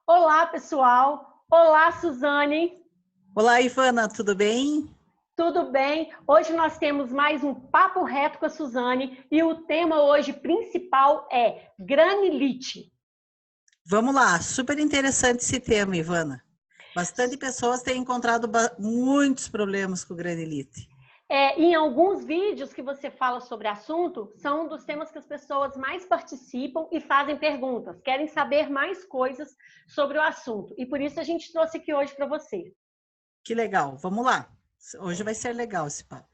Olá, pessoal. Olá, Suzane. Olá, Ivana, tudo bem? Tudo bem? Hoje nós temos mais um Papo Reto com a Suzane e o tema hoje principal é granilite. Vamos lá, super interessante esse tema, Ivana. Bastante pessoas têm encontrado muitos problemas com granilite. Em alguns vídeos que você fala sobre assunto, são um dos temas que as pessoas mais participam e fazem perguntas, querem saber mais coisas sobre o assunto. E por isso a gente trouxe aqui hoje para você. Que legal, vamos lá. Hoje vai ser legal esse papo.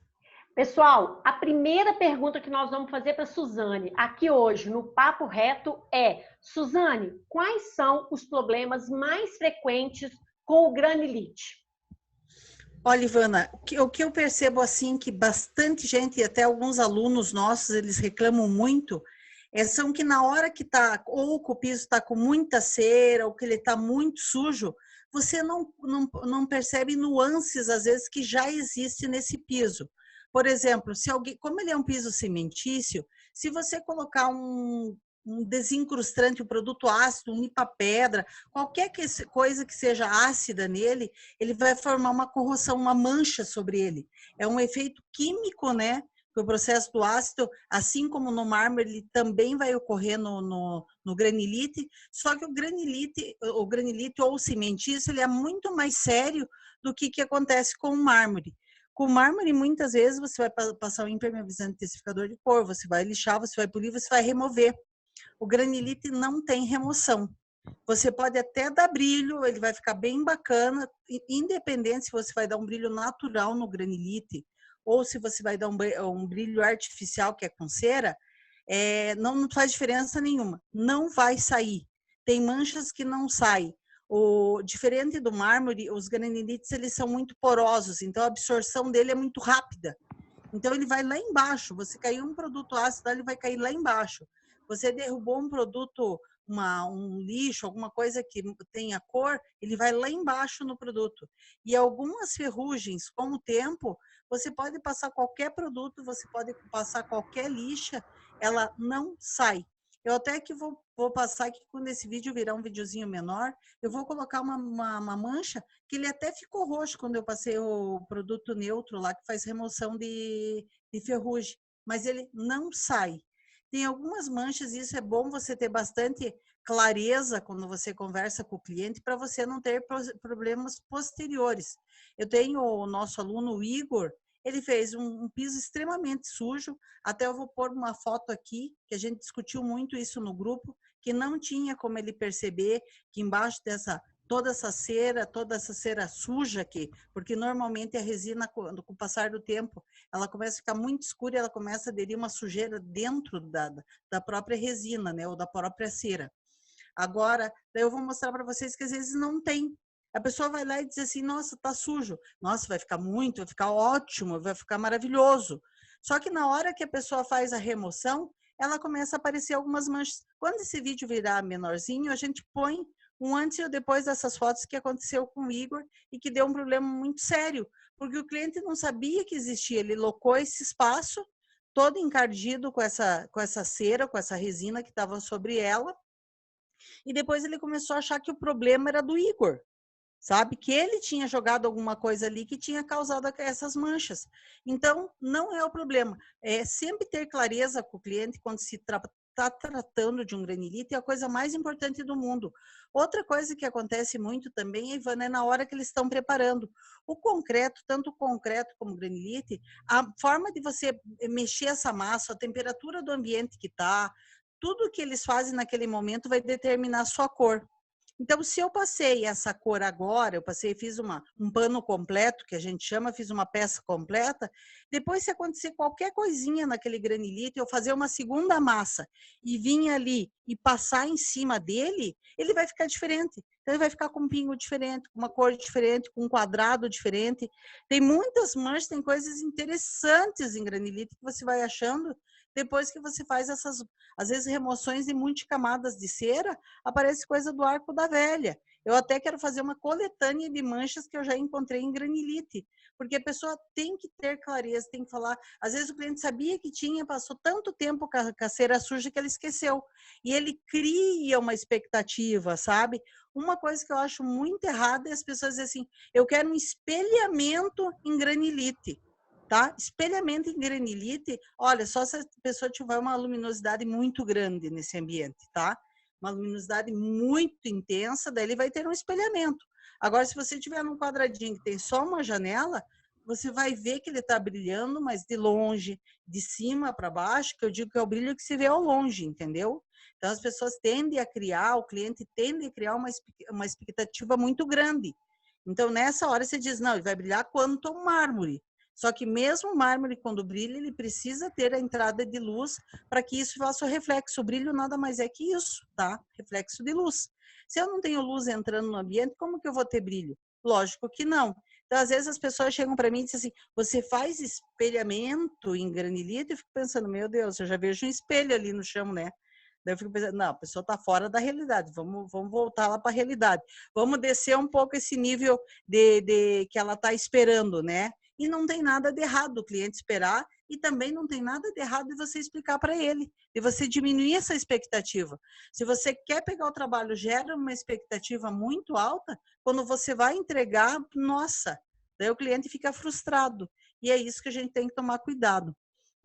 Pessoal, a primeira pergunta que nós vamos fazer para a Suzane aqui hoje no Papo Reto é: Suzane, quais são os problemas mais frequentes com o granilite? Olha, Ivana, o que eu percebo assim que bastante gente, e até alguns alunos nossos, eles reclamam muito, são que na hora que tá, ou que o piso está com muita cera, ou que ele está muito sujo, você não percebe nuances, às vezes, que já existe nesse piso. Por exemplo, se alguém, como ele é um piso cimentício, se você colocar um desincrustante, um produto ácido, um limpa-pedra, qualquer coisa que seja ácida nele, ele vai formar uma corrosão, uma mancha sobre ele. É um efeito químico, né? Que o processo do ácido, assim como no mármore, ele também vai ocorrer no granilite, só que o granilite ou o cimentício, ele é muito mais sério do que acontece com o mármore. Com o mármore, muitas vezes, você vai passar um impermeabilizante intensificador de cor, você vai lixar, você vai polir, você vai remover. O granilite não tem remoção. Você pode até dar brilho, ele vai ficar bem bacana, independente se você vai dar um brilho natural no granilite ou se você vai dar um brilho artificial, que é com cera, não faz diferença nenhuma. Não vai sair. Tem manchas que não saem. Diferente do mármore, os granilites eles são muito porosos, então a absorção dele é muito rápida. Então ele vai lá embaixo. Você caiu um produto ácido, ele vai cair lá embaixo. Você derrubou um produto, um lixo, alguma coisa que tenha cor, ele vai lá embaixo no produto. E algumas ferrugens, com o tempo, você pode passar qualquer produto, você pode passar qualquer lixa, ela não sai. Eu até que vou passar aqui, quando esse vídeo virar um videozinho menor, eu vou colocar uma mancha, que ele até ficou roxo quando eu passei o produto neutro lá, que faz remoção de ferrugem, mas ele não sai. Tem algumas manchas, e isso é bom você ter bastante clareza quando você conversa com o cliente, para você não ter problemas posteriores. Eu tenho o nosso aluno, o Igor, ele fez um piso extremamente sujo, até eu vou pôr uma foto aqui, que a gente discutiu muito isso no grupo, que não tinha como ele perceber que embaixo toda essa cera suja aqui, porque normalmente a resina, com o passar do tempo, ela começa a ficar muito escura e ela começa a aderir uma sujeira dentro da própria resina, né, ou da própria cera. Agora, daí eu vou mostrar para vocês que às vezes não tem. A pessoa vai lá e diz assim, nossa, tá sujo. Nossa, vai ficar muito, vai ficar ótimo, vai ficar maravilhoso. Só que na hora que a pessoa faz a remoção, ela começa a aparecer algumas manchas. Quando esse vídeo virar menorzinho, a gente põe um antes e um depois dessas fotos que aconteceu com o Igor e que deu um problema muito sério, porque o cliente não sabia que existia. Ele locou esse espaço todo encardido com essa cera, com essa resina que estava sobre ela, e depois ele começou a achar que o problema era do Igor, sabe? Que ele tinha jogado alguma coisa ali que tinha causado essas manchas. Então, não é o problema. É sempre ter clareza com o cliente quando se está tratando de um granilite, é a coisa mais importante do mundo. Outra coisa que acontece muito também, Ivana, é na hora que eles estão preparando. O concreto, tanto o concreto como o granilite, a forma de você mexer essa massa, a temperatura do ambiente que está, tudo que eles fazem naquele momento vai determinar a sua cor. Então, se eu passei essa cor agora, fiz um pano completo, que a gente chama, fiz uma peça completa, depois se acontecer qualquer coisinha naquele granilite, eu fazer uma segunda massa e vir ali e passar em cima dele, ele vai ficar diferente. Então, ele vai ficar com um pingo diferente, com uma cor diferente, com um quadrado diferente. Tem muitas manchas, tem coisas interessantes em granilite que você vai achando Depois que você faz essas, às vezes, remoções de multicamadas de cera, aparece coisa do arco da velha. Eu até quero fazer uma coletânea de manchas que eu já encontrei em granilite, porque a pessoa tem que ter clareza, tem que falar. Às vezes o cliente sabia que tinha, passou tanto tempo com a cera suja que ele esqueceu. E ele cria uma expectativa, sabe? Uma coisa que eu acho muito errada é as pessoas dizem assim, eu quero um espelhamento em granilite. Tá? Espelhamento em granilite, olha, só se a pessoa tiver uma luminosidade muito grande nesse ambiente, tá? Uma luminosidade muito intensa, daí ele vai ter um espelhamento. Agora, se você tiver num quadradinho que tem só uma janela, você vai ver que ele está brilhando, mas de longe, de cima para baixo, que eu digo que é o brilho que se vê ao longe, entendeu? Então, as pessoas tendem a criar, o cliente tende a criar uma expectativa muito grande. Então, nessa hora, você diz, não, ele vai brilhar quanto ao mármore. Só que mesmo o mármore, quando brilha, ele precisa ter a entrada de luz para que isso faça o reflexo. O brilho nada mais é que isso, tá? Reflexo de luz. Se eu não tenho luz entrando no ambiente, como que eu vou ter brilho? Lógico que não. Então, às vezes, as pessoas chegam para mim e dizem assim, você faz espelhamento em granilite? Eu fico pensando, meu Deus, eu já vejo um espelho ali no chão, né? Daí eu fico pensando, não, a pessoa está fora da realidade, vamos voltar lá para a realidade. Vamos descer um pouco esse nível de que ela está esperando, né? E não tem nada de errado o cliente esperar e também não tem nada de errado de você explicar para ele, de você diminuir essa expectativa. Se você quer pegar o trabalho, gera uma expectativa muito alta, quando você vai entregar, nossa, daí o cliente fica frustrado. E é isso que a gente tem que tomar cuidado.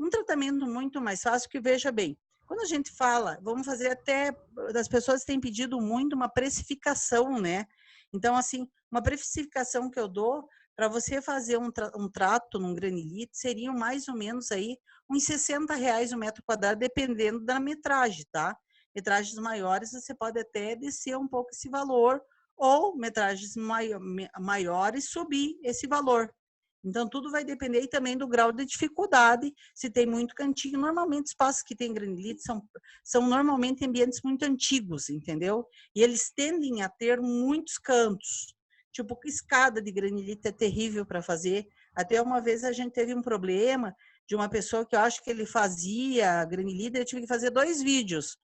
Um tratamento muito mais fácil, que veja bem, quando a gente fala, vamos fazer até, as pessoas têm pedido muito uma precificação, né? Então, assim, uma precificação que eu dou, para você fazer um trato num granilite, seriam mais ou menos aí uns R$60 o metro quadrado, dependendo da metragem, tá? Metragens maiores, você pode até descer um pouco esse valor, ou metragens maiores, subir esse valor. Então, tudo vai depender também do grau de dificuldade, se tem muito cantinho. Normalmente, espaços que tem granilite são normalmente ambientes muito antigos, entendeu? E eles tendem a ter muitos cantos. Tipo, escada de granilite é terrível para fazer. Até uma vez a gente teve um problema de uma pessoa que eu acho que ele fazia granilite, eu tive que fazer 2 vídeos.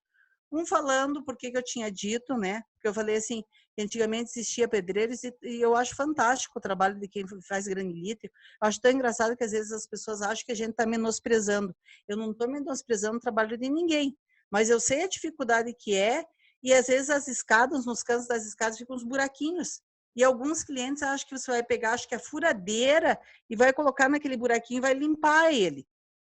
Um falando por que eu tinha dito, né? Porque eu falei assim, antigamente existia pedreiros e eu acho fantástico o trabalho de quem faz granilite. Eu acho tão engraçado que às vezes as pessoas acham que a gente está menosprezando. Eu não estou menosprezando o trabalho de ninguém, mas eu sei a dificuldade que é e às vezes as escadas, nos cantos das escadas ficam uns buraquinhos. E alguns clientes acham que você vai pegar, acho que a furadeira e vai colocar naquele buraquinho e vai limpar ele.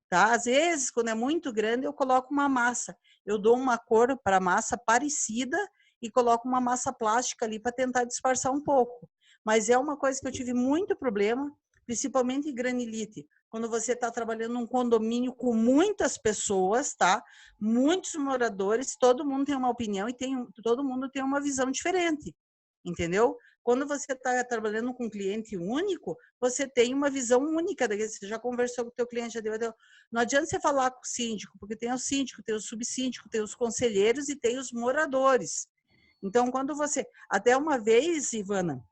Tá? Às vezes, quando é muito grande, eu coloco uma massa. Eu dou uma cor para a massa parecida e coloco uma massa plástica ali para tentar disfarçar um pouco. Mas é uma coisa que eu tive muito problema, principalmente em granilite. Quando você está trabalhando num condomínio com muitas pessoas, tá? Muitos moradores, todo mundo tem uma opinião e todo mundo tem uma visão diferente, entendeu? Quando você está trabalhando com um cliente único, você tem uma visão única. Você já conversou com o teu cliente, já deu. Não adianta você falar com o síndico, porque tem o síndico, tem o subsíndico, tem os conselheiros e tem os moradores. Então, quando você... Até uma vez, Ivana,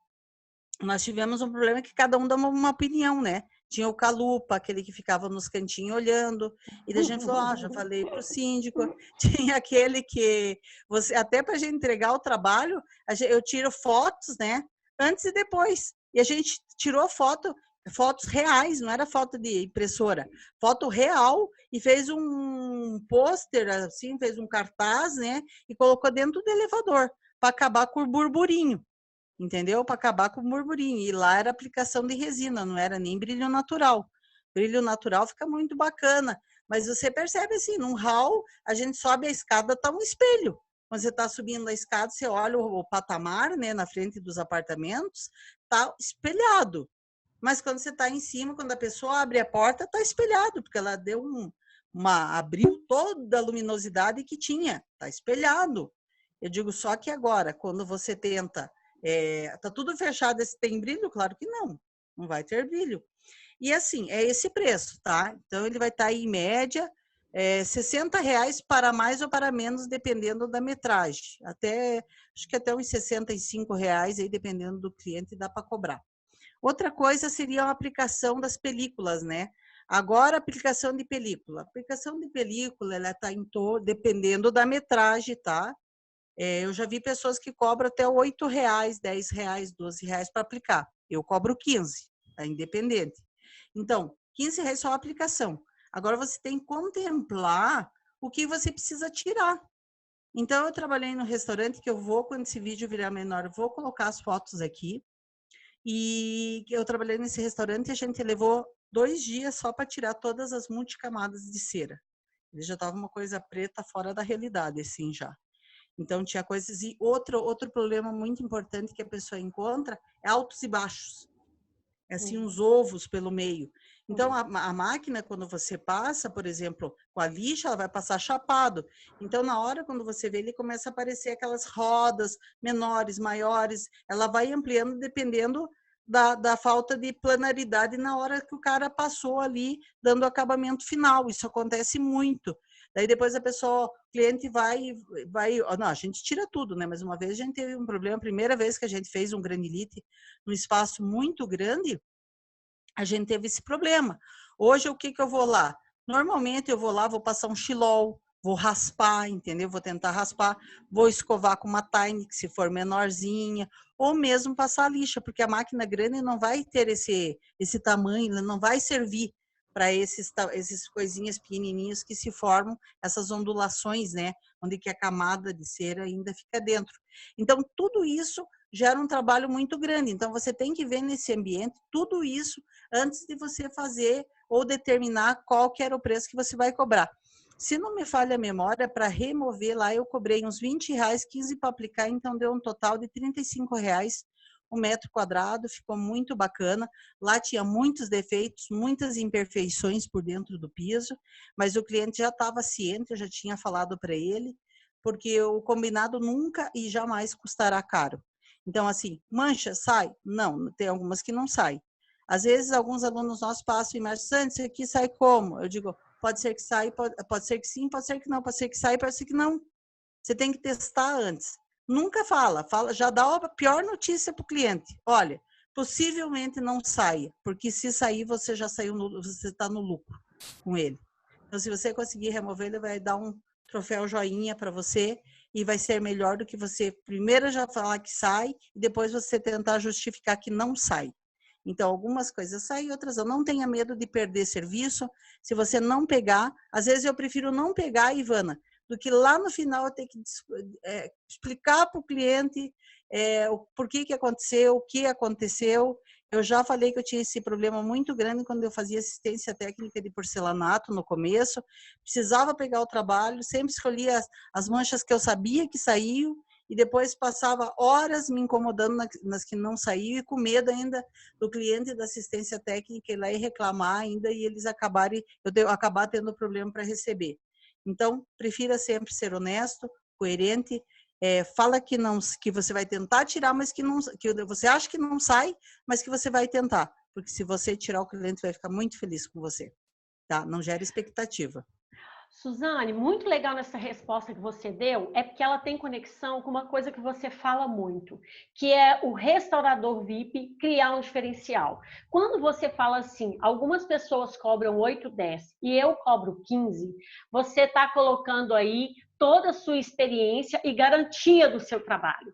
nós tivemos um problema que cada um dá uma opinião, né? Tinha o Calupa, aquele que ficava nos cantinhos olhando, e daí a gente falou, já falei para o síndico. Tinha aquele que, você até para a gente entregar o trabalho, eu tiro fotos, né? Antes e depois. E a gente tirou fotos reais, não era foto de impressora, foto real, e fez um pôster, assim, fez um cartaz, né? E colocou dentro do elevador, para acabar com o burburinho. Entendeu? Para acabar com o burburinho. E lá era aplicação de resina, não era nem brilho natural. Brilho natural fica muito bacana, mas você percebe assim, num hall, a gente sobe a escada, tá um espelho. Quando você está subindo a escada, você olha o patamar, né, na frente dos apartamentos, tá espelhado. Mas quando você está em cima, quando a pessoa abre a porta, tá espelhado, porque ela deu abriu toda a luminosidade que tinha, tá espelhado. Eu digo só que agora, quando você tenta tá tudo fechado, esse tem brilho? Claro que não, não vai ter brilho. E assim, é esse preço, tá? Então ele vai estar aí, em média, R$60 para mais ou para menos, dependendo da metragem. Acho que até uns R$65 aí, dependendo do cliente, dá para cobrar. Outra coisa seria a aplicação das películas, né? Agora, aplicação de película. A aplicação de película, ela está dependendo da metragem, tá? Eu já vi pessoas que cobram até R$8, R$10, R$12 para aplicar. Eu cobro 15, tá? Independente. Então, R$15 só a aplicação. Agora, você tem que contemplar o que você precisa tirar. Então, eu trabalhei no restaurante, que eu vou, quando esse vídeo virar menor, eu vou colocar as fotos aqui. E eu trabalhei nesse restaurante e a gente levou 2 dias só para tirar todas as multicamadas de cera. Ele já estava uma coisa preta fora da realidade, assim, já. Então, tinha coisas... E outro problema muito importante que a pessoa encontra é altos e baixos. Assim, uns ovos pelo meio. Então, a máquina, quando você passa, por exemplo, com a lixa, ela vai passar chapado. Então, na hora, quando você vê, ele começa a aparecer aquelas rodas menores, maiores. Ela vai ampliando dependendo da falta de planaridade na hora que o cara passou ali, dando o acabamento final. Isso acontece muito. Daí, depois a pessoa, o cliente vai... Não, a gente tira tudo, né? Mas uma vez a gente teve um problema, a primeira vez que a gente fez um granilite num espaço muito grande, a gente teve esse problema. Hoje, o que eu vou lá? Normalmente, eu vou lá, vou passar um xilol, vou raspar, entendeu? Vou tentar raspar, vou escovar com uma Tiny, que se for menorzinha, ou mesmo passar a lixa, porque a máquina grande não vai ter esse tamanho, ela não vai servir para esses coisinhas pequenininhos que se formam, essas ondulações, né? Onde que a camada de cera ainda fica dentro. Então, tudo isso gera um trabalho muito grande. Então, você tem que ver nesse ambiente tudo isso antes de você fazer ou determinar qual que era o preço que você vai cobrar. Se não me falha a memória, para remover lá, eu cobrei uns R$20, 15 para aplicar, então deu um total de R$35 um metro quadrado, ficou muito bacana. Lá tinha muitos defeitos, muitas imperfeições por dentro do piso, mas o cliente já estava ciente, eu já tinha falado para ele, porque o combinado nunca e jamais custará caro. Então, assim, mancha, sai? Não, tem algumas que não saem. Às vezes, alguns alunos nossos passam e mas Santos, isso aqui sai como? Eu digo, pode ser que saia, pode ser que sim, pode ser que não, pode ser que saia, pode ser que não. Você tem que testar antes. Nunca fala, já dá a pior notícia para o cliente. Olha, possivelmente não saia, porque se sair, você já saiu, você está no lucro com ele. Então, se você conseguir remover, ele vai dar um troféu joinha para você e vai ser melhor do que você primeiro já falar que sai e depois você tentar justificar que não sai. Então, algumas coisas saem, outras não. Não tenha medo de perder serviço. Se você não pegar, às vezes eu prefiro não pegar, Ivana, do que lá no final eu ter que explicar para o cliente por que aconteceu, o que aconteceu. Eu já falei que eu tinha esse problema muito grande quando eu fazia assistência técnica de porcelanato no começo. Precisava pegar o trabalho, sempre escolhia as manchas que eu sabia que saíam e depois passava horas me incomodando nas que não saíam e com medo ainda do cliente da assistência técnica ir lá e reclamar ainda e eles acabar tendo problema para receber. Então, prefira sempre ser honesto, coerente, fala que você vai tentar tirar, mas que você acha que não sai, mas que você vai tentar, porque se você tirar, o cliente vai ficar muito feliz com você, tá? Não gera expectativa. Suzane, muito legal nessa resposta que você deu, é porque ela tem conexão com uma coisa que você fala muito, que é o restaurador VIP criar um diferencial. Quando você fala assim, algumas pessoas cobram 8, 10 e eu cobro 15, você está colocando aí toda a sua experiência e garantia do seu trabalho.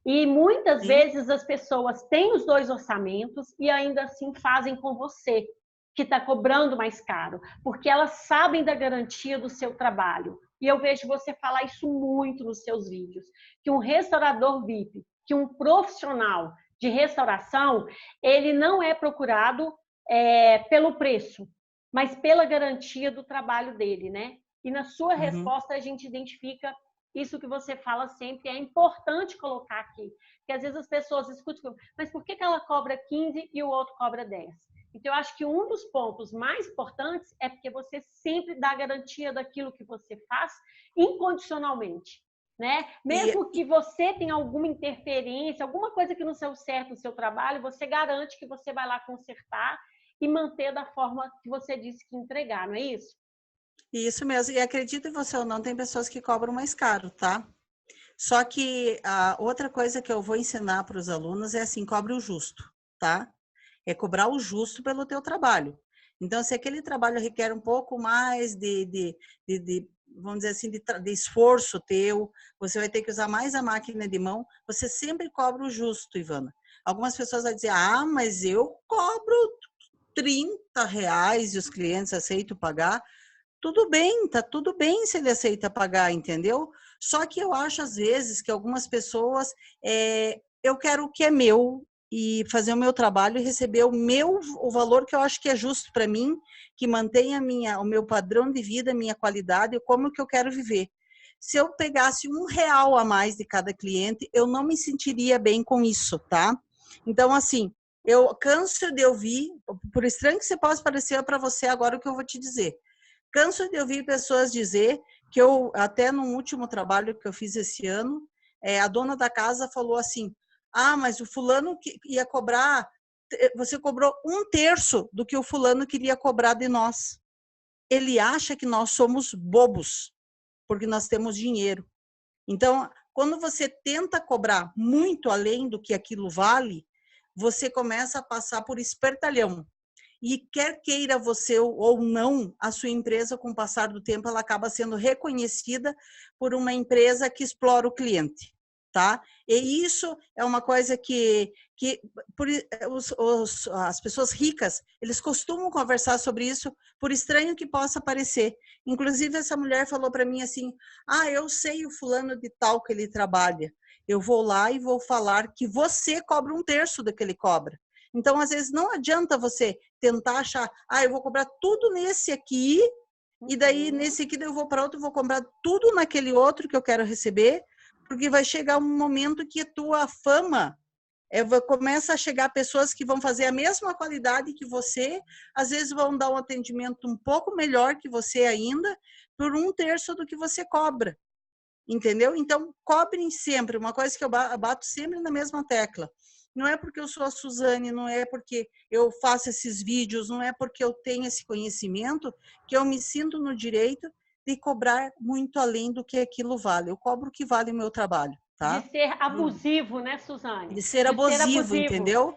E muitas vezes as pessoas têm os 2 orçamentos e ainda assim fazem com você, que está cobrando mais caro, porque elas sabem da garantia do seu trabalho. E eu vejo você falar isso muito nos seus vídeos, que um restaurador VIP, que um profissional de restauração, ele não é procurado pelo preço, mas pela garantia do trabalho dele, né? E na sua resposta a gente identifica isso que você fala sempre, é importante colocar aqui, porque às vezes as pessoas escutam, mas por que ela cobra 15 e o outro cobra 10? Então, eu acho que um dos pontos mais importantes é porque você sempre dá garantia daquilo que você faz incondicionalmente, né? Mesmo que você tenha alguma interferência, alguma coisa que não saiu certo no seu trabalho, você garante que você vai lá consertar e manter da forma que você disse que entregar, não é isso? Isso mesmo. E acredita em você ou não, tem pessoas que cobram mais caro, tá? Só que a outra coisa que eu vou ensinar para os alunos é assim, cobre o justo, tá? É cobrar o justo pelo teu trabalho. Então, se aquele trabalho requer um pouco mais vamos dizer assim, de esforço teu, você vai ter que usar mais a máquina de mão, você sempre cobra o justo, Ivana. Algumas pessoas vão dizer, mas eu cobro R$ 30 e os clientes aceitam pagar. Tudo bem, tá tudo bem se ele aceita pagar, entendeu? Só que eu acho, às vezes, que algumas pessoas, eu quero o que é meu e fazer o meu trabalho e receber o valor que eu acho que é justo para mim, que mantenha o meu padrão de vida, a minha qualidade, como que eu quero viver. Se eu pegasse R$ 1 a mais de cada cliente, eu não me sentiria bem com isso, tá? Então, assim, eu canso de ouvir, por estranho que você possa parecer para você agora o que eu vou te dizer. Canso de ouvir pessoas dizer que até no último trabalho que eu fiz esse ano, a dona da casa falou assim, mas o fulano que ia cobrar, você cobrou 1/3 do que o fulano queria cobrar de nós. Ele acha que nós somos bobos, porque nós temos dinheiro. Então, quando você tenta cobrar muito além do que aquilo vale, você começa a passar por espertalhão. E quer queira você ou não, a sua empresa, com o passar do tempo, ela acaba sendo reconhecida por uma empresa que explora o cliente, tá? E isso é uma coisa que as pessoas ricas, eles costumam conversar sobre isso, por estranho que possa parecer. Inclusive, essa mulher falou para mim assim, eu sei o fulano de tal que ele trabalha, eu vou lá e vou falar que você cobra 1/3 do que ele cobra. Então, às vezes, não adianta você tentar achar, eu vou cobrar tudo nesse aqui, e daí nesse aqui eu vou para outro, vou comprar tudo naquele outro que eu quero receber, porque vai chegar um momento que a tua fama, começa a chegar pessoas que vão fazer a mesma qualidade que você, às vezes vão dar um atendimento um pouco melhor que você ainda, por 1/3 do que você cobra. Entendeu? Então, cobrem sempre, uma coisa que eu bato sempre na mesma tecla. Não é porque eu sou a Suzane, não é porque eu faço esses vídeos, não é porque eu tenho esse conhecimento que eu me sinto no direito de cobrar muito além do que aquilo vale. Eu cobro o que vale o meu trabalho, De tá? ser abusivo, né, Suzane? De ser De ser abusivo, abusivo. entendeu?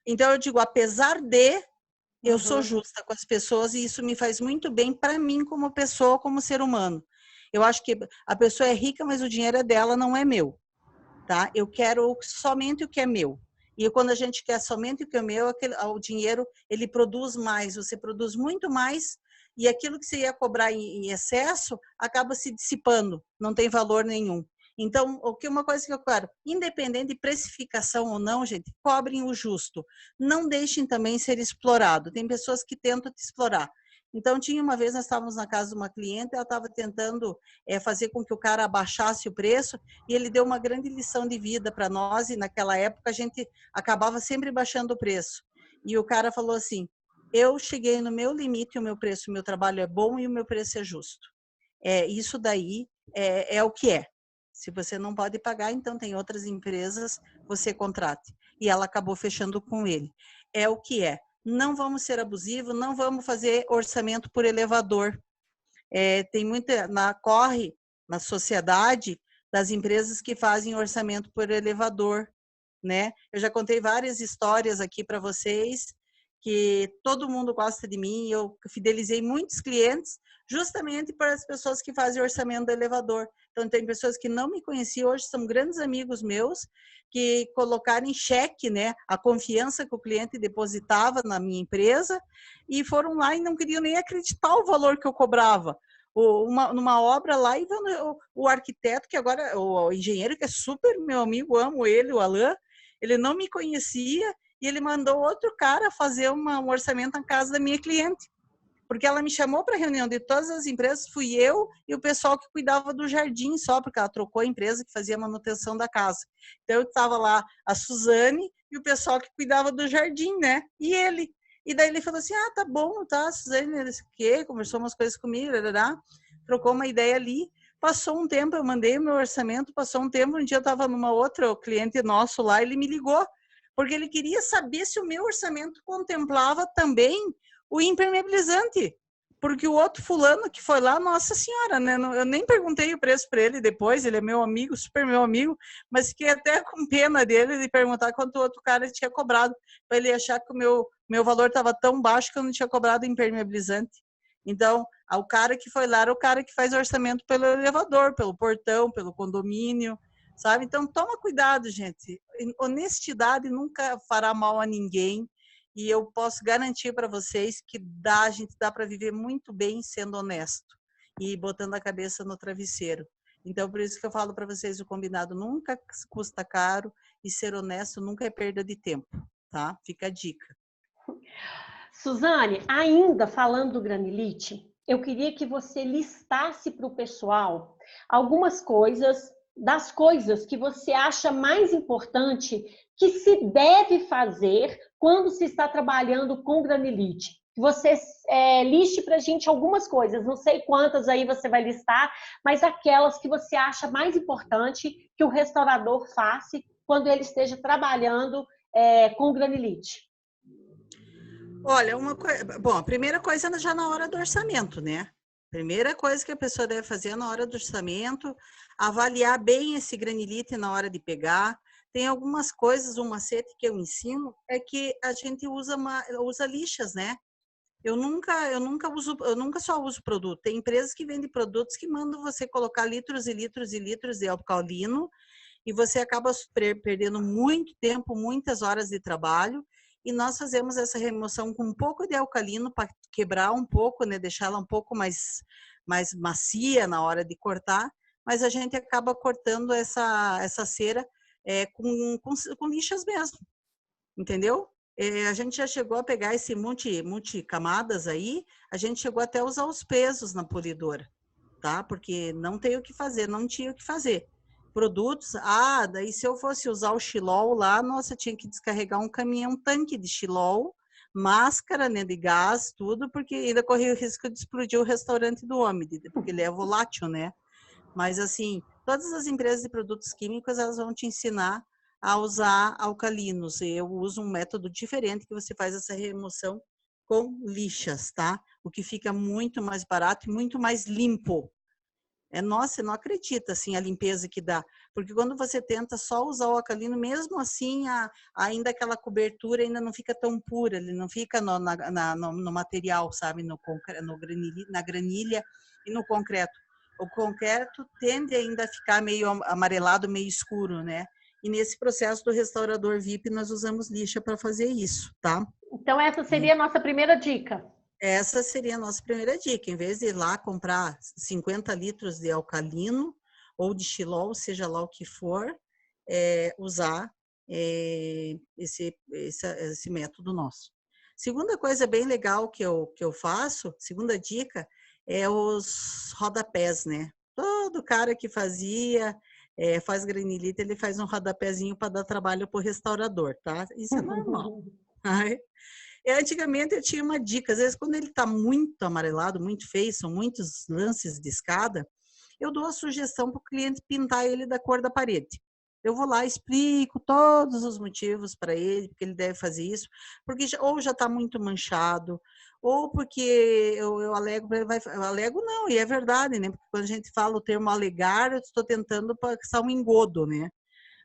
Então eu digo, apesar de, eu sou justa com as pessoas e isso me faz muito bem para mim como pessoa, como ser humano. Eu acho que a pessoa é rica, mas o dinheiro é dela, não é meu. Tá? Eu quero somente o que é meu. E quando a gente quer somente o que é meu, o dinheiro, ele produz mais, você produz muito mais, e aquilo que você ia cobrar em excesso, acaba se dissipando, não tem valor nenhum. Então, uma coisa que eu quero, independente de precificação ou não, gente, cobrem o justo. Não deixem também ser explorado. Tem pessoas que tentam te explorar. Então, tinha uma vez, nós estávamos na casa de uma cliente, ela estava tentando fazer com que o cara abaixasse o preço, e ele deu uma grande lição de vida para nós, e naquela época a gente acabava sempre baixando o preço. E o cara falou assim, eu cheguei no meu limite, o meu preço, o meu trabalho é bom e o meu preço é justo. Isso daí é o que é. Se você não pode pagar, então tem outras empresas, você contrate. E ela acabou fechando com ele. É o que é. Não vamos ser abusivos, não vamos fazer orçamento por elevador. Tem muita, corre na sociedade das empresas que fazem orçamento por elevador, né? Eu já contei várias histórias aqui para vocês, que todo mundo gosta de mim, eu fidelizei muitos clientes justamente para as pessoas que fazem orçamento do elevador. Então, tem pessoas que não me conheciam, hoje são grandes amigos meus, que colocaram em xeque, né, a confiança que o cliente depositava na minha empresa e foram lá e não queriam nem acreditar o valor que eu cobrava. Numa obra lá, e o arquiteto, que agora, o engenheiro, que é super meu amigo, amo ele, o Alain, ele não me conhecia e ele mandou outro cara fazer um orçamento na casa da minha cliente. Porque ela me chamou para a reunião de todas as empresas, fui eu e o pessoal que cuidava do jardim só, porque ela trocou a empresa que fazia a manutenção da casa. Então, eu estava lá, a Suzane e o pessoal que cuidava do jardim, né? E ele. E daí ele falou assim, tá bom, tá, Suzane, ele disse, o quê? Conversou umas coisas comigo, trocou uma ideia ali. Passou um tempo, eu mandei o meu orçamento, passou um tempo, um dia eu estava numa outra, o cliente nosso lá, ele me ligou, porque ele queria saber se o meu orçamento contemplava também o impermeabilizante, porque o outro fulano que foi lá, nossa senhora, né? Eu nem perguntei o preço para ele depois, ele é meu amigo, super meu amigo, mas fiquei até com pena dele de perguntar quanto o outro cara tinha cobrado, para ele achar que o meu meu valor estava tão baixo que eu não tinha cobrado impermeabilizante. Então, o cara que foi lá era o cara que faz orçamento pelo elevador, pelo portão, pelo condomínio, sabe? Então, toma cuidado, gente. Honestidade nunca fará mal a ninguém. E eu posso garantir para vocês que a gente dá para viver muito bem sendo honesto e botando a cabeça no travesseiro. Então, por isso que eu falo para vocês, o combinado nunca custa caro e ser honesto nunca é perda de tempo, tá? Fica a dica. Suzane, ainda falando do granilite, eu queria que você listasse para o pessoal algumas coisas, das coisas que você acha mais importante que se deve fazer quando se está trabalhando com granilite. Você liste para a gente algumas coisas, não sei quantas aí você vai listar, mas aquelas que você acha mais importante que o restaurador faça quando ele esteja trabalhando com granilite. Olha, bom, a primeira coisa é já na hora do orçamento, né? Primeira coisa que a pessoa deve fazer na hora do orçamento, avaliar bem esse granilite na hora de pegar. Tem algumas coisas, um macete que eu ensino é que a gente usa lixas, né? Eu nunca só uso produto. Tem empresas que vendem produtos que mandam você colocar litros e litros e litros de alcalino e você acaba perdendo muito tempo, muitas horas de trabalho. E nós fazemos essa remoção com um pouco de alcalino para quebrar um pouco, né? Deixar ela um pouco mais macia na hora de cortar, mas a gente acaba cortando essa cera com lixas mesmo, entendeu? A gente já chegou a pegar esse multicamadas aí, a gente chegou até a usar os pesos na polidora, tá? Porque não tem o que fazer, não tinha o que fazer. Produtos, daí se eu fosse usar o xilol lá, nossa, tinha que descarregar um caminhão, tanque de xilol, máscara, né, de gás, tudo, porque ainda corria o risco de explodir o restaurante do homem, porque ele é volátil, né? Mas assim, todas as empresas de produtos químicos, elas vão te ensinar a usar alcalinos. Eu uso um método diferente que você faz essa remoção com lixas, tá? O que fica muito mais barato e muito mais limpo. Nossa, você não acredita, assim, a limpeza que dá. Porque quando você tenta só usar o alcalino, mesmo assim, ainda aquela cobertura ainda não fica tão pura, ele não fica no material, sabe? Na granilha e no concreto. O concreto tende ainda a ficar meio amarelado, meio escuro, né? E nesse processo do restaurador VIP, nós usamos lixa para fazer isso, tá? Então, essa seria a nossa primeira dica. Essa seria a nossa primeira dica. Em vez de ir lá comprar 50 litros de alcalino ou de xilol, seja lá o que for, usar esse método nosso. Segunda coisa bem legal que eu faço, segunda dica, é os rodapés, né? Todo cara que faz granilite, ele faz um rodapézinho para dar trabalho para o restaurador, tá? Isso é normal. Antigamente eu tinha uma dica, às vezes quando ele está muito amarelado, muito feio, são muitos lances de escada, eu dou a sugestão para o cliente pintar ele da cor da parede. Eu vou lá, explico todos os motivos para ele, porque ele deve fazer isso, porque ou já está muito manchado, ou porque eu alego para ele, eu alego não, e é verdade, né? Porque quando a gente fala o termo alegar, eu estou tentando passar um engodo, né?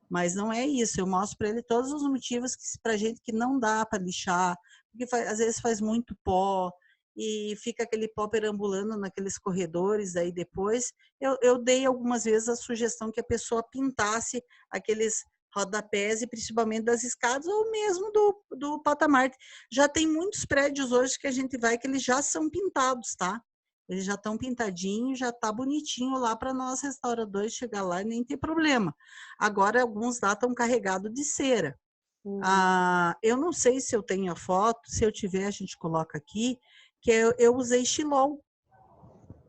Mas não é isso, eu mostro para ele todos os motivos que para gente que não dá para lixar, porque às vezes faz muito pó e fica aquele pó perambulando naqueles corredores. Aí depois eu dei algumas vezes a sugestão que a pessoa pintasse aqueles rodapés e principalmente das escadas ou mesmo do patamar. Já tem muitos prédios hoje que a gente vai que eles já são pintados, tá? Eles já estão pintadinhos, já está bonitinho lá para nós restauradores chegar lá e nem ter problema. Agora, alguns lá estão carregados de cera. Eu não sei se eu tenho a foto, se eu tiver, a gente coloca aqui, que eu usei xilol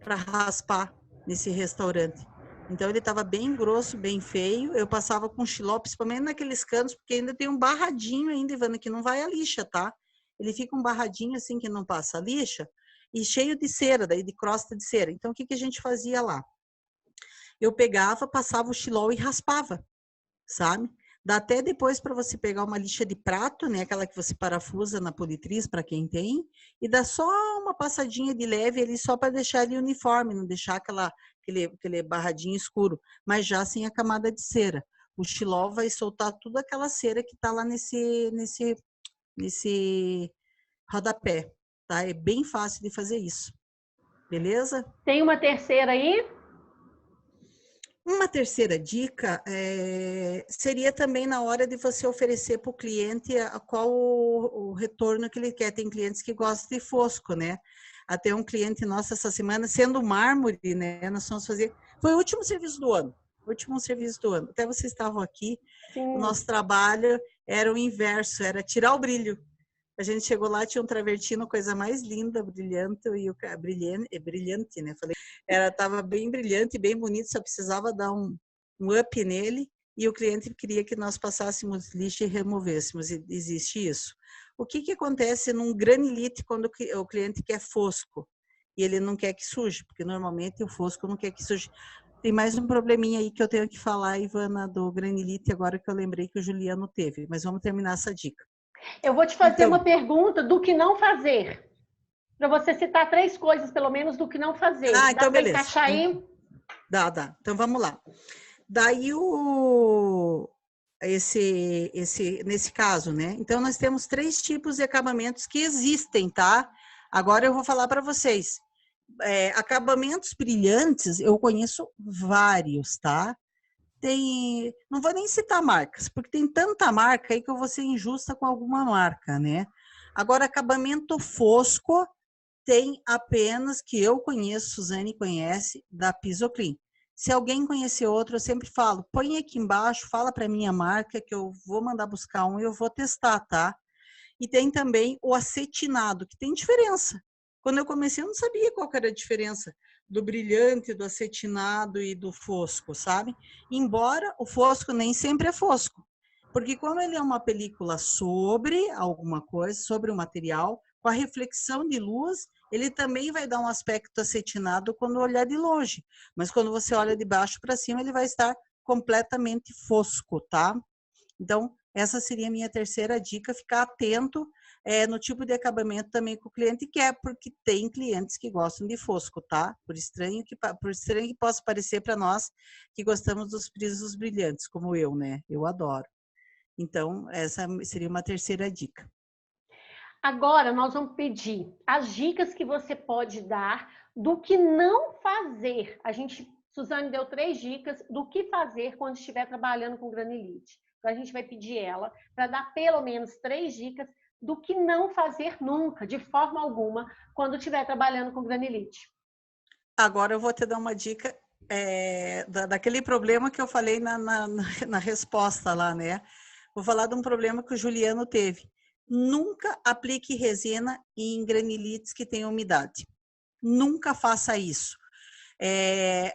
para raspar nesse restaurante. Então, ele estava bem grosso, bem feio. Eu passava com xilol, principalmente naqueles cantos, porque ainda tem um barradinho ainda, Ivana, que não vai a lixa, tá? Ele fica um barradinho assim que não passa a lixa, e cheio de cera, daí de crosta de cera. Então, o que a gente fazia lá? Eu pegava, passava o xilol e raspava, sabe? Dá até depois para você pegar uma lixa de prato, né? Aquela que você parafusa na politriz, para quem tem, e dá só uma passadinha de leve ali, só para deixar ele uniforme, não deixar aquele barradinho escuro, mas já sem a camada de cera. O xilol vai soltar toda aquela cera que está lá nesse rodapé, tá? É bem fácil de fazer isso, beleza? Tem uma terceira aí? Uma terceira dica seria também na hora de você oferecer para o cliente qual o retorno que ele quer. Tem clientes que gostam de fosco, né? Até um cliente nosso essa semana, sendo mármore, né? Nós vamos fazer. Foi o último serviço do ano. Último serviço do ano. Até vocês estavam aqui. Sim. O nosso trabalho era o inverso, era tirar o brilho. A gente chegou lá, tinha um travertino, coisa mais linda, brilhante, e o brilhante, né? Falei, tava bem brilhante, bem bonito, só precisava dar um up nele, e o cliente queria que nós passássemos lixo e removêssemos, e existe isso. O que acontece num granilite quando o cliente quer fosco, e ele não quer que suje, porque normalmente o fosco não quer que suje. Tem mais um probleminha aí que eu tenho que falar, Ivana, do granilite, agora que eu lembrei que o Juliano teve, mas vamos terminar essa dica. Eu vou te fazer uma pergunta do que não fazer. Para você citar 3 coisas, pelo menos, do que não fazer. Ah, Dá então para beleza. encaixar aí? Dá. Então vamos lá. Daí nesse caso, né? Então nós temos 3 tipos de acabamentos que existem, tá? Agora eu vou falar para vocês. Acabamentos brilhantes, eu conheço vários, tá? Não vou nem citar marcas, porque tem tanta marca aí que eu vou ser injusta com alguma marca, né? Agora, acabamento fosco tem apenas, que eu conheço, Suzane conhece, da Pisoclean. Se alguém conhecer outro, eu sempre falo, põe aqui embaixo, fala para minha marca que eu vou mandar buscar um e eu vou testar, tá? E tem também o acetinado, que tem diferença. Quando eu comecei, eu não sabia qual era a diferença do brilhante, do acetinado e do fosco, sabe? Embora o fosco nem sempre é fosco. Porque como ele é uma película sobre alguma coisa, sobre o material, com a reflexão de luz, ele também vai dar um aspecto acetinado quando olhar de longe. Mas quando você olha de baixo para cima, ele vai estar completamente fosco, tá? Então, essa seria a minha terceira dica, ficar atento no tipo de acabamento também que o cliente quer, porque tem clientes que gostam de fosco, tá? Por estranho que possa parecer para nós que gostamos dos pisos brilhantes, como eu, né? Eu adoro. Então, essa seria uma terceira dica. Agora, nós vamos pedir as dicas que você pode dar do que não fazer. Suzane deu 3 dicas do que fazer quando estiver trabalhando com granilite. Então, a gente vai pedir ela para dar pelo menos 3 dicas do que não fazer nunca, de forma alguma, quando estiver trabalhando com granilite. Agora eu vou te dar uma dica daquele problema que eu falei na resposta lá, né? Vou falar de um problema que o Juliano teve. Nunca aplique resina em granilites que tenham umidade. Nunca faça isso.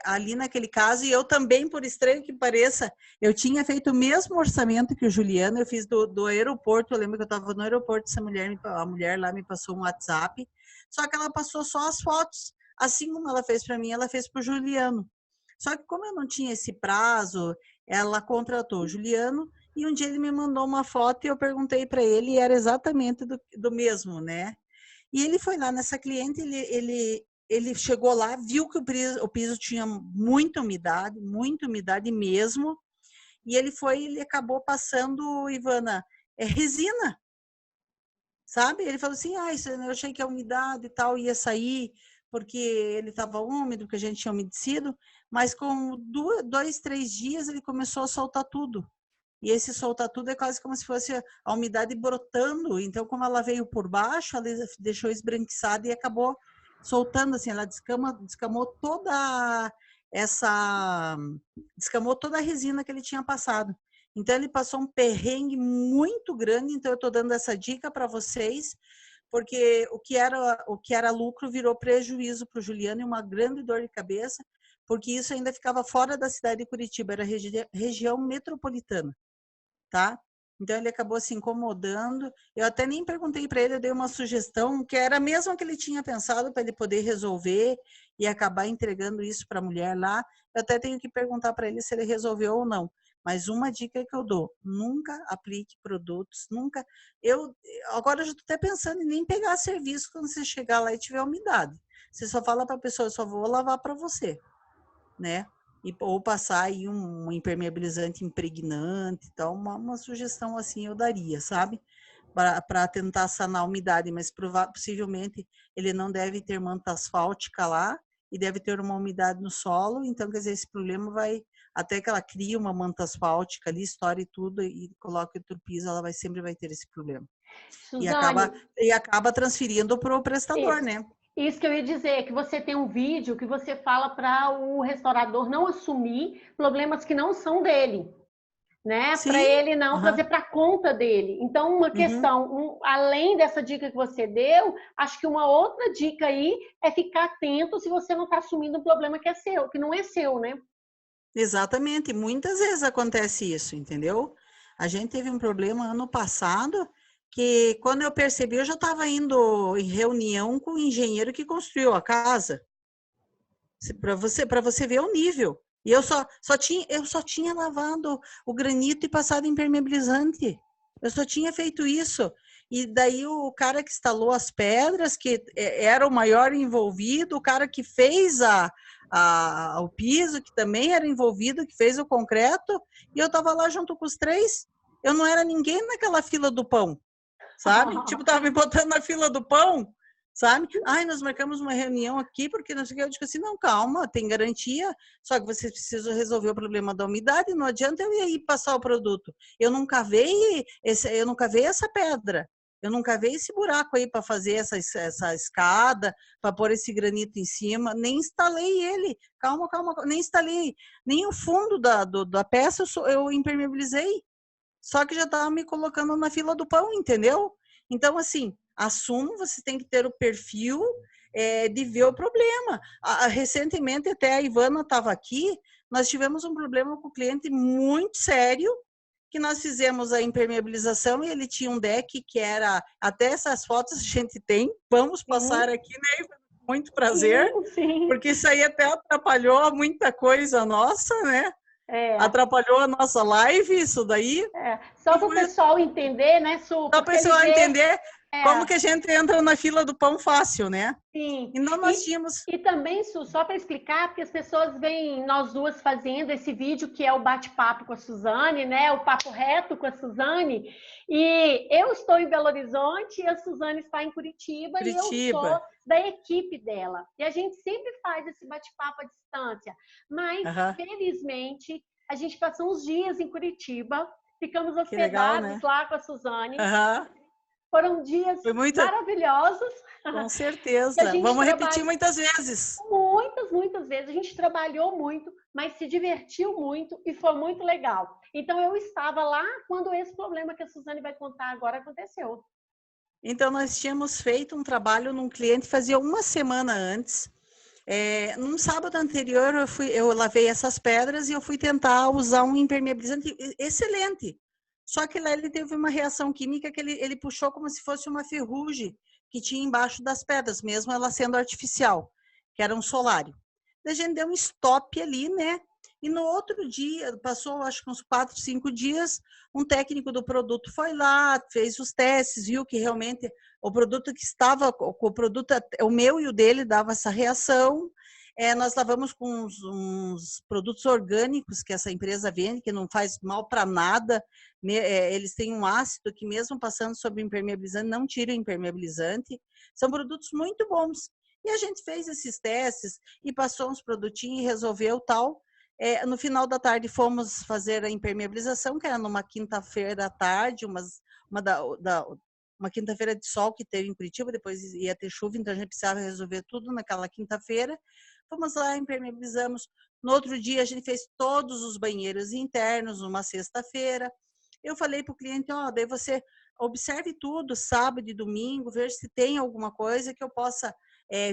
Ali naquele caso, e eu também, por estranho que pareça, eu tinha feito o mesmo orçamento que o Juliano, eu fiz do aeroporto, eu lembro que eu estava no aeroporto, a mulher lá me passou um WhatsApp, só que ela passou só as fotos, assim como ela fez para mim, ela fez para o Juliano. Só que como eu não tinha esse prazo, ela contratou o Juliano, e um dia ele me mandou uma foto e eu perguntei para ele, e era exatamente do mesmo, né? E ele foi lá nessa cliente, ele chegou lá, viu que o piso tinha muita umidade mesmo, e ele acabou passando, Ivana, resina, sabe? Ele falou assim, eu achei que a umidade e tal ia sair, porque ele estava úmido, porque a gente tinha umedecido, mas com 2, 3 dias ele começou a soltar tudo. E esse soltar tudo é quase como se fosse a umidade brotando. Então, como ela veio por baixo, ela deixou esbranquiçada e acabou soltando, assim, ela descamou toda a resina que ele tinha passado. Então, ele passou um perrengue muito grande. Então, eu estou dando essa dica para vocês, porque o que era lucro virou prejuízo para o Juliano e uma grande dor de cabeça, porque isso ainda ficava fora da cidade de Curitiba, era região metropolitana. Tá? Então ele acabou se incomodando. Eu até nem perguntei para ele, eu dei uma sugestão que era a mesma que ele tinha pensado para ele poder resolver e acabar entregando isso para a mulher lá. Eu até tenho que perguntar para ele se ele resolveu ou não. Mas uma dica que eu dou: nunca aplique produtos, nunca. Agora eu já estou até pensando em nem pegar serviço quando você chegar lá e tiver umidade. Você só fala para a pessoa, eu só vou lavar para você, né? Ou passar aí um impermeabilizante impregnante e tal, uma sugestão assim eu daria, sabe? para tentar sanar a umidade, mas possivelmente ele não deve ter manta asfáltica lá e deve ter uma umidade no solo, então, quer dizer, esse problema vai, até que ela crie uma manta asfáltica ali, estoure tudo e coloque outro piso, ela sempre vai ter esse problema. Suzane, E acaba transferindo para o prestador, isso. né? Isso que eu ia dizer, que você tem um vídeo que você fala para o restaurador não assumir problemas que não são dele, né? Para Sim. ele não trazer para conta dele. Então, uma questão, além dessa dica que você deu, acho que uma outra dica aí é ficar atento se você não está assumindo um problema que é seu, que não é seu, né? Exatamente, muitas vezes acontece isso, entendeu? A gente teve um problema ano passado que quando eu percebi, eu já estava indo em reunião com o engenheiro que construiu a casa. Para você ver o nível. E eu só tinha lavado o granito e passado impermeabilizante. Eu só tinha feito isso. E daí o cara que instalou as pedras, que era o maior envolvido, o cara que fez o piso, que também era envolvido, que fez o concreto, e eu estava lá junto com os três. Eu não era ninguém naquela fila do pão, sabe? Tipo, tava me botando na fila do pão, sabe? Ai, nós marcamos uma reunião aqui, porque não sei o que. Eu digo assim, não, calma, tem garantia, só que vocês precisam resolver o problema da umidade, não adianta eu ir passar o produto. Eu não cavei essa pedra, eu não cavei esse buraco aí para fazer essa escada, para pôr esse granito em cima, nem instalei ele. Calma, nem instalei. Nem o fundo da peça eu impermeabilizei. Só que já estava me colocando na fila do pão, entendeu? Então, assim, assumo, você tem que ter o perfil de ver o problema. Recentemente, até a Ivana estava aqui, nós tivemos um problema com o cliente muito sério, que nós fizemos a impermeabilização e ele tinha um deck que era, até essas fotos a gente tem, vamos passar aqui, né? Muito prazer, Sim. porque isso aí até atrapalhou muita coisa nossa, né? Atrapalhou a nossa live, isso daí. Só para o pessoal entender, né, Su? Só para o pessoal entender como que a gente entra na fila do pão fácil, né? Sim. Então nós tínhamos... E também, Su, só para explicar, porque as pessoas veem nós duas fazendo esse vídeo, que é o bate-papo com a Suzane, né? O papo reto com a Suzane. E eu estou em Belo Horizonte e a Suzane está em Curitiba. E eu sou da equipe dela. E a gente sempre faz esse bate-papo à distância. Mas, felizmente, a gente passou uns dias em Curitiba, ficamos hospedados legal, né? Lá com a Suzane. Foram dias maravilhosos. Com certeza. Vamos repetir muitas vezes. Muitas vezes. A gente trabalhou muito, mas se divertiu muito e foi muito legal. Então, eu estava lá quando esse problema que a Suzane vai contar agora aconteceu. Então, nós tínhamos feito um trabalho num cliente fazia uma semana antes. Num sábado anterior, eu lavei essas pedras e eu fui tentar usar um impermeabilizante excelente. Só que lá ele teve uma reação química que ele puxou como se fosse uma ferrugem que tinha embaixo das pedras, mesmo ela sendo artificial, que era um solário. Daí a gente deu um stop ali, né? E no outro dia, passou acho que uns 4, 5 dias, um técnico do produto foi lá, fez os testes, viu que realmente o produto que estava, o produto, o meu e o dele dava essa reação. Nós lavamos com uns produtos orgânicos que essa empresa vende, que não faz mal para nada. Eles têm um ácido que, mesmo passando sobre o impermeabilizante, não tira o impermeabilizante. São produtos muito bons. E a gente fez esses testes e passou uns produtinhos e resolveu tal. No final da tarde, fomos fazer a impermeabilização, que era numa quinta-feira à tarde, uma quinta-feira de sol que teve em Curitiba, depois ia ter chuva, então a gente precisava resolver tudo naquela quinta-feira. Fomos lá, impermeabilizamos. No outro dia, a gente fez todos os banheiros internos, numa sexta-feira. Eu falei para o cliente, daí você observe tudo, sábado e domingo, ver se tem alguma coisa que eu possa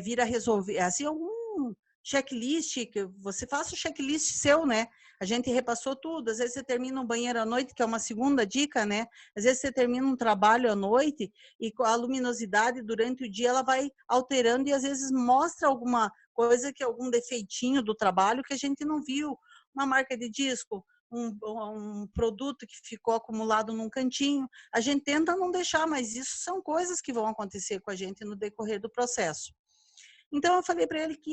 vir a resolver. Assim, algum checklist, que você faça o checklist seu, né? A gente repassou tudo. Às vezes você termina um banheiro à noite, que é uma segunda dica, né? Às vezes você termina um trabalho à noite e a luminosidade durante o dia ela vai alterando e às vezes mostra alguma coisa, que algum defeitinho do trabalho que a gente não viu. Uma marca de disco, um produto que ficou acumulado num cantinho. A gente tenta não deixar, mas isso são coisas que vão acontecer com a gente no decorrer do processo. Então, eu falei para ele que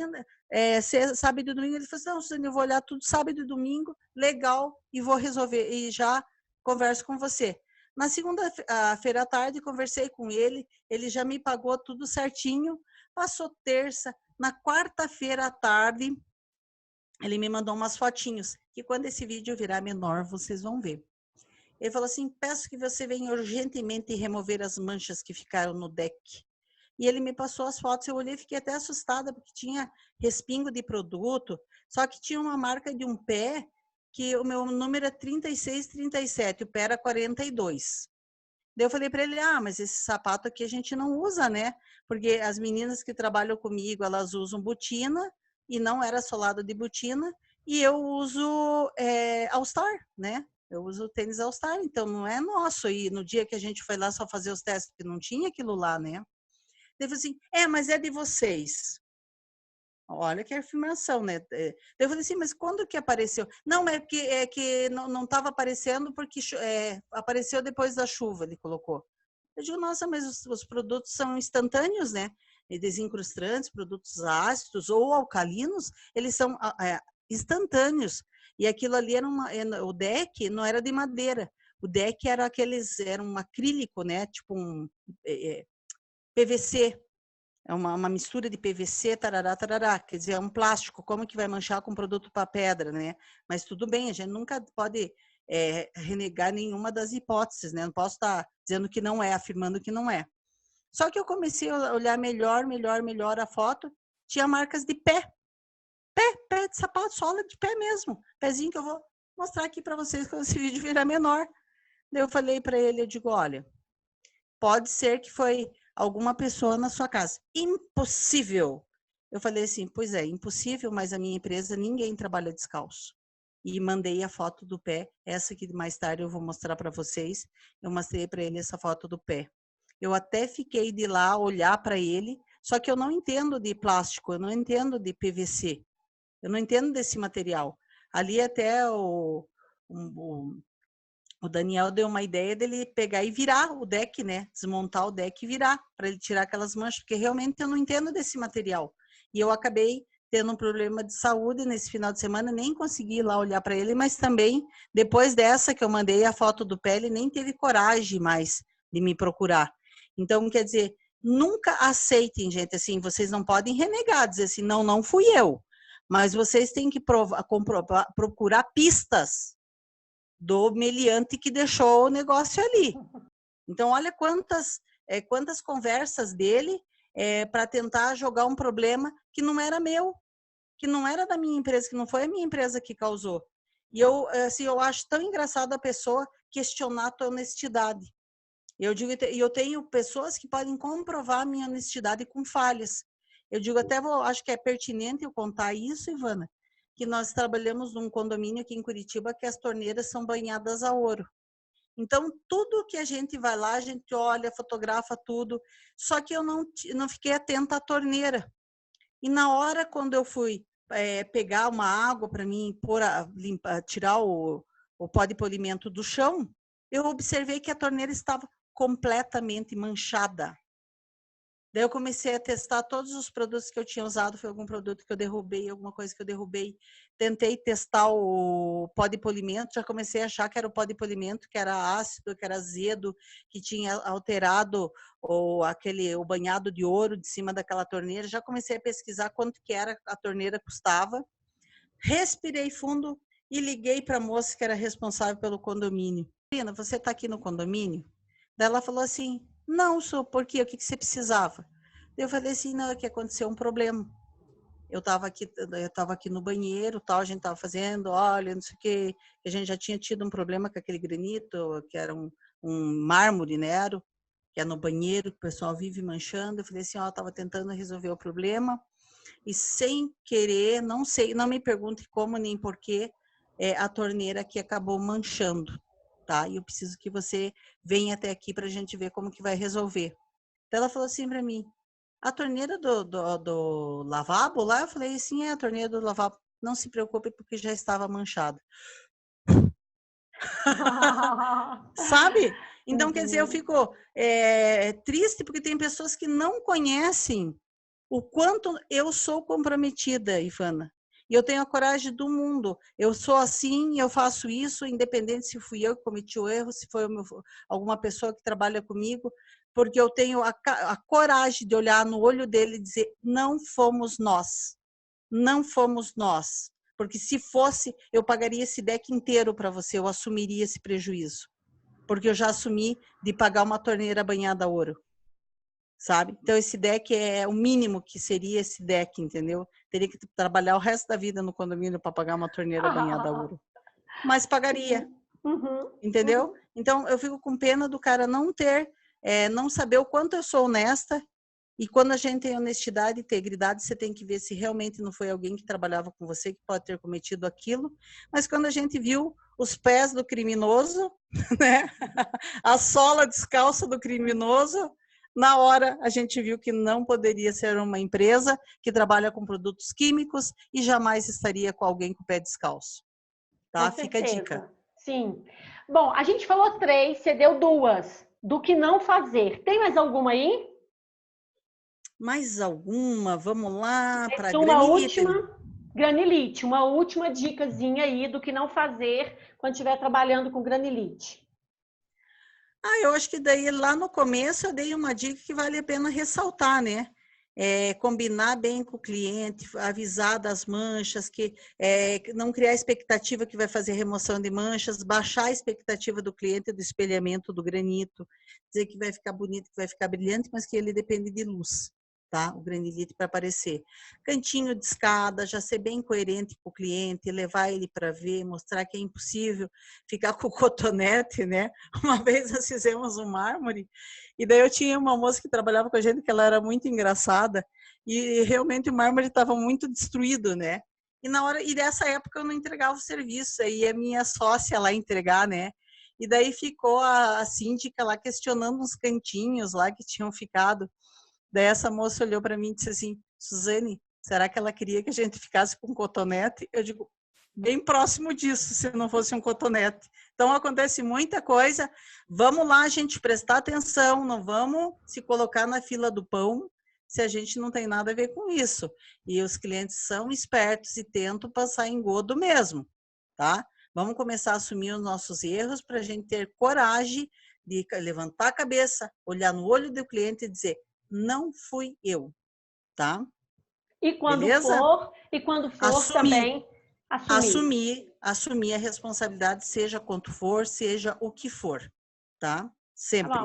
sábado e domingo, ele falou assim, não, Suzane, eu vou olhar tudo sábado e domingo, legal, e vou resolver, e já converso com você. Na segunda-feira à tarde, conversei com ele, ele já me pagou tudo certinho, passou terça, na quarta-feira à tarde, ele me mandou umas fotinhos, que quando esse vídeo virar menor, vocês vão ver. Ele falou assim, peço que você venha urgentemente remover as manchas que ficaram no deck. E ele me passou as fotos, eu olhei e fiquei até assustada, porque tinha respingo de produto, só que tinha uma marca de um pé, que o meu número é 36, 37, o pé era 42. Daí eu falei para ele, mas esse sapato aqui a gente não usa, né? Porque as meninas que trabalham comigo, elas usam botina, e não era solado de botina, e eu uso All Star, né? Eu uso tênis All Star, então não é nosso. E no dia que a gente foi lá só fazer os testes, que não tinha aquilo lá, né? Ele falou assim, mas é de vocês. Olha que afirmação, né? Eu falei assim, mas quando que apareceu? Não, é que não estava aparecendo porque apareceu depois da chuva, ele colocou. Eu digo, nossa, mas os produtos são instantâneos, né? E desincrustantes, produtos ácidos ou alcalinos, eles são instantâneos. E aquilo ali o deck não era de madeira. O deck era um acrílico, né? Tipo um PVC. É uma mistura de PVC, tarará, tarará. Quer dizer, é um plástico. Como que vai manchar com produto para pedra, né? Mas tudo bem, a gente nunca pode renegar nenhuma das hipóteses, né? Não posso estar dizendo que não é, afirmando que não é. Só que eu comecei a olhar melhor a foto. Tinha marcas de pé. Pé de sapato, sola de pé mesmo. Pezinho que eu vou mostrar aqui para vocês quando esse vídeo virar menor. Daí eu falei para ele, eu digo, olha, pode ser que foi alguma pessoa na sua casa. Impossível. Eu falei assim, pois é, impossível, mas a minha empresa, ninguém trabalha descalço. E mandei a foto do pé, essa que mais tarde eu vou mostrar para vocês. Eu mostrei para ele essa foto do pé. Eu até fiquei de lá olhar para ele, só que eu não entendo de plástico, eu não entendo de PVC. Eu não entendo desse material. Ali até o Daniel deu uma ideia dele pegar e virar o deck, né? Desmontar o deck e virar, para ele tirar aquelas manchas, porque realmente eu não entendo desse material. E eu acabei tendo um problema de saúde nesse final de semana, nem consegui ir lá olhar para ele, mas também, depois dessa que eu mandei a foto do pé, ele nem teve coragem mais de me procurar. Então, quer dizer, nunca aceitem, gente, assim, vocês não podem renegar, dizer assim, não fui eu. Mas vocês têm que procurar pistas do meliante que deixou o negócio ali. Então, olha quantas conversas dele para tentar jogar um problema que não era meu, que não era da minha empresa, que não foi a minha empresa que causou. E eu acho tão engraçado a pessoa questionar a tua honestidade. Eu tenho pessoas que podem comprovar a minha honestidade com falhas. Eu digo, acho que é pertinente eu contar isso, Ivana, que nós trabalhamos num condomínio aqui em Curitiba que as torneiras são banhadas a ouro. Então, tudo que a gente vai lá, a gente olha, fotografa tudo, só que eu não fiquei atenta à torneira. E na hora, quando eu fui pegar uma água para mim, tirar o pó de polimento do chão, eu observei que a torneira estava completamente manchada. Daí eu comecei a testar todos os produtos que eu tinha usado, foi algum produto que eu derrubei, alguma coisa que eu derrubei. Tentei testar o pó de polimento, já comecei a achar que era o pó de polimento, que era ácido, que era azedo, que tinha alterado o banhado de ouro de cima daquela torneira. Já comecei a pesquisar quanto que era a torneira custava. Respirei fundo e liguei para a moça que era responsável pelo condomínio. Marina, você está aqui no condomínio? Daí ela falou assim, não, sou, por quê? O que você precisava? Eu falei assim, não, é que aconteceu um problema. Eu estava aqui no banheiro, tal, a gente estava fazendo, olha, não sei o quê, a gente já tinha tido um problema com aquele granito, que era um mármore, né, que é no banheiro, que o pessoal vive manchando. Eu falei assim, estava tentando resolver o problema, e sem querer, não sei, não me pergunte como nem porquê, a torneira aqui acabou manchando. Tá? E eu preciso que você venha até aqui para a gente ver como que vai resolver. Então ela falou assim para mim, a torneira do lavabo lá? Eu falei, sim, é a torneira do lavabo. Não se preocupe porque já estava manchada. Sabe? Então, quer dizer, eu fico triste porque tem pessoas que não conhecem o quanto eu sou comprometida, Ivana. E eu tenho a coragem do mundo. Eu sou assim, eu faço isso, independente se fui eu que cometi o erro, se foi alguma pessoa que trabalha comigo, porque eu tenho a coragem de olhar no olho dele e dizer, não fomos nós. Não fomos nós. Porque se fosse, eu pagaria esse deck inteiro para você, eu assumiria esse prejuízo. Porque eu já assumi de pagar uma torneira banhada a ouro, sabe? Então, esse deck é o mínimo que seria esse deck, entendeu? Teria que trabalhar o resto da vida no condomínio para pagar uma torneira banhada a ouro. Mas pagaria, entendeu? Então, eu fico com pena do cara não ter, não saber o quanto eu sou honesta. E quando a gente tem honestidade e integridade, você tem que ver se realmente não foi alguém que trabalhava com você que pode ter cometido aquilo. Mas quando a gente viu os pés do criminoso, né? A sola descalça do criminoso, na hora a gente viu que não poderia ser uma empresa que trabalha com produtos químicos e jamais estaria com alguém com o pé descalço. Tá? Fica a dica. Sim. Bom, a gente falou 3, você deu 2. Do que não fazer. Tem mais alguma aí? Mais alguma? Vamos lá para granilite. Granilite, uma última dicasinha aí do que não fazer quando estiver trabalhando com granilite. Eu acho que daí lá no começo eu dei uma dica que vale a pena ressaltar, né? Combinar bem com o cliente, avisar das manchas, que não criar expectativa que vai fazer remoção de manchas, baixar a expectativa do cliente do espelhamento do granito, dizer que vai ficar bonito, que vai ficar brilhante, mas que ele depende de luz, tá? O granilite para aparecer. Cantinho de escada, já ser bem coerente com o cliente, levar ele para ver, mostrar que é impossível ficar com o cotonete, né? Uma vez nós fizemos um mármore, e daí eu tinha uma moça que trabalhava com a gente, que ela era muito engraçada, e realmente o mármore estava muito destruído, né? E nessa época eu não entregava o serviço, aí a minha sócia lá entregar, né? E daí ficou a síndica lá questionando uns cantinhos lá que tinham ficado. Daí essa moça olhou para mim e disse assim, Suzane, será que ela queria que a gente ficasse com cotonete? Eu digo, bem próximo disso, se não fosse um cotonete. Então, acontece muita coisa. Vamos lá, gente, prestar atenção, não vamos se colocar na fila do pão se a gente não tem nada a ver com isso. E os clientes são espertos e tentam passar engodo mesmo, tá? Vamos começar a assumir os nossos erros para a gente ter coragem de levantar a cabeça, olhar no olho do cliente e dizer, não fui eu, tá? E quando beleza? for também assumir a responsabilidade, seja quanto for, seja o que for, tá? Sempre.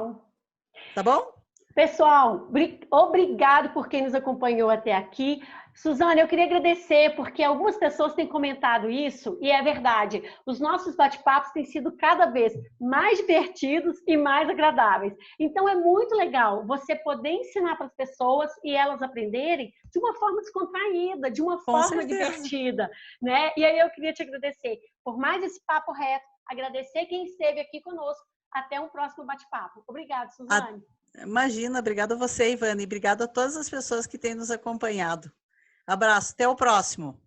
Tá bom? Pessoal, obrigado por quem nos acompanhou até aqui. Suzane, eu queria agradecer, porque algumas pessoas têm comentado isso, e é verdade, os nossos bate-papos têm sido cada vez mais divertidos e mais agradáveis. Então, é muito legal você poder ensinar para as pessoas e elas aprenderem de uma forma descontraída, de uma forma divertida, né? E aí eu queria te agradecer por mais esse papo reto, agradecer quem esteve aqui conosco. Até um próximo bate-papo. Obrigada, Suzane. Imagina, obrigada a você, Ivane, e obrigada a todas as pessoas que têm nos acompanhado. Abraço, até o próximo.